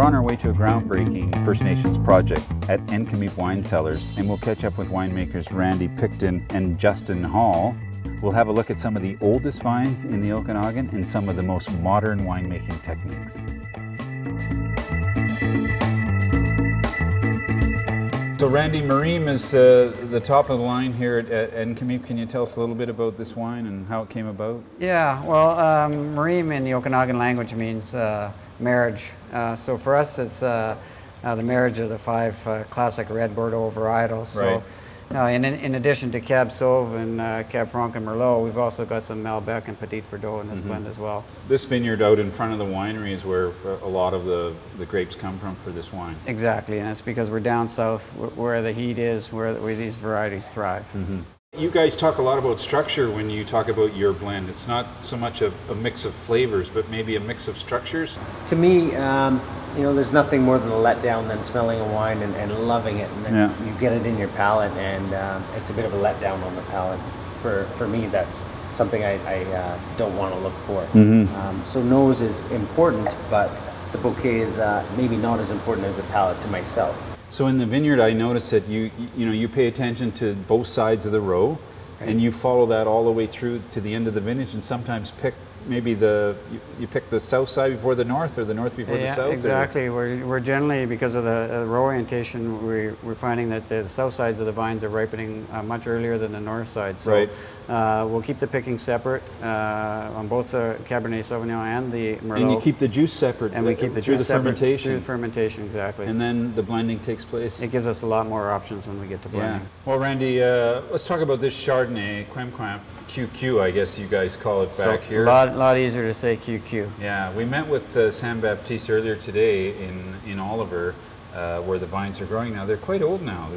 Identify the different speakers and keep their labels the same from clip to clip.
Speaker 1: on our way to a groundbreaking First Nations project at Nk'Mip Wine Cellars, and we'll catch up with winemakers Randy Picton and Justin Hall. We'll have a look at some of the oldest vines in the Okanagan and some of the most modern winemaking techniques. So Randy, Mareem is the top of the line here at Nk'Mip. Can you tell us a little bit about this wine and how it came about?
Speaker 2: Yeah, well, Mareem in the Okanagan language means marriage. So for us, it's the marriage of the 5 classic red Bordeaux varietals.
Speaker 1: Right.
Speaker 2: So, in addition to Cab Sauv and Cab Franc and Merlot, we've also got some Malbec and Petit Verdot in this blend as well.
Speaker 1: This vineyard out in front of the winery is where a lot of the grapes come from for this wine.
Speaker 2: Exactly, and it's because we're down south where the heat is, where these varieties thrive.
Speaker 1: You guys talk a lot about structure when you talk about your blend. It's not so much a mix of flavors, but maybe a mix of structures.
Speaker 3: To me, you know, there's nothing more than a letdown than smelling a wine and loving it, and then you get it in your palate, and it's a bit of a letdown on the palate. For me, that's something I don't want to look for. So nose is important, but the bouquet is maybe not as important as the palate to myself.
Speaker 1: So in the vineyard, I noticed that you pay attention to both sides of the row, and you follow that all the way through to the end of the vintage, and sometimes pick maybe you pick the south side before the north, or the north before the south.
Speaker 2: Exactly. We're generally, because of the row orientation, we're finding that the south sides of the vines are ripening much earlier than the north side. So we'll keep the picking separate on both the Cabernet Sauvignon and the Merlot.
Speaker 1: And you keep the juice separate.
Speaker 2: And we keep the
Speaker 1: through
Speaker 2: juice
Speaker 1: the fermentation.
Speaker 2: Through the fermentation, exactly.
Speaker 1: And then the blending takes place.
Speaker 2: It gives us a lot more options when we get to blending.
Speaker 1: Well, Randy, let's talk about this Chardonnay, Nk'Mip QQ, I guess you guys call it back here.
Speaker 2: A lot easier to say QQ.
Speaker 1: Yeah, we met with Sam Baptiste earlier today in Oliver, where the vines are growing now. They're quite old now.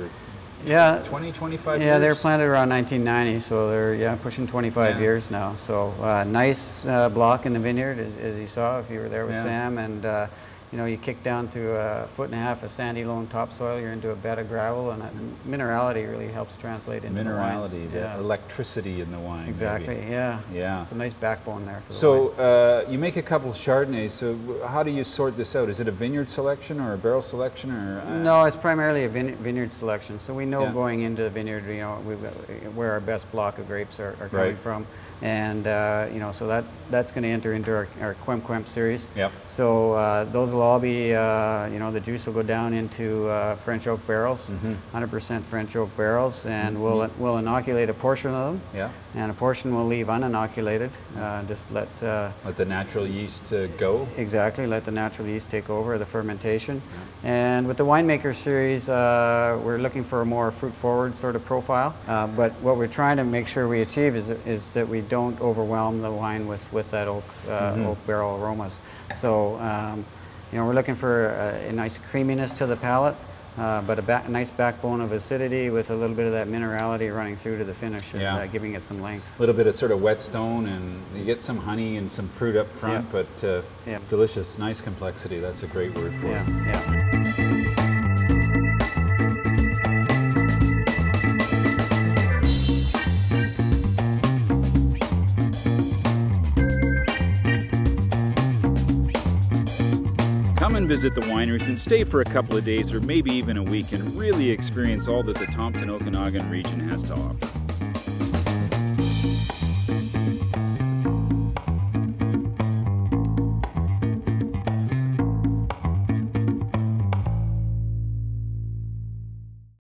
Speaker 1: They're 20, 25 years?
Speaker 2: Yeah, they were planted around 1990, so they're pushing 25 years now. So nice block in the vineyard, as you saw if you were there with Sam, and you know, you kick down through 1.5 feet of sandy loam topsoil, you're into a bed of gravel, and minerality really helps translate into
Speaker 1: minerality, the electricity in the wine.
Speaker 2: Exactly,
Speaker 1: maybe.
Speaker 2: Yeah. It's a nice backbone there for the wine.
Speaker 1: So you make a couple of Chardonnays, so how do you sort this out? Is it a vineyard selection or a barrel selection? Or
Speaker 2: No, it's primarily a vineyard selection. So we know going into the vineyard, you know, where our best block of grapes are coming from. And you know, so that's going to enter into our Nk'Mip series. So those will all be, you know, the juice will go down into French oak barrels, 100% French oak barrels, and we'll inoculate a portion of them, and a portion we'll leave uninoculated. Just let
Speaker 1: the natural yeast go.
Speaker 2: Exactly, let the natural yeast take over the fermentation. And with the Winemaker series, we're looking for a more fruit-forward sort of profile. But what we're trying to make sure we achieve is that we don't overwhelm the wine with that oak barrel aromas. So you know, we're looking for a nice creaminess to the palate, but a nice backbone of acidity with a little bit of that minerality running through to the finish, and giving it some length.
Speaker 1: A little bit of sort of whetstone, and you get some honey and some fruit up front, but delicious, nice complexity. That's a great word for it. Come and visit the wineries and stay for a couple of days or maybe even a week and really experience all that the Thompson Okanagan region has to offer.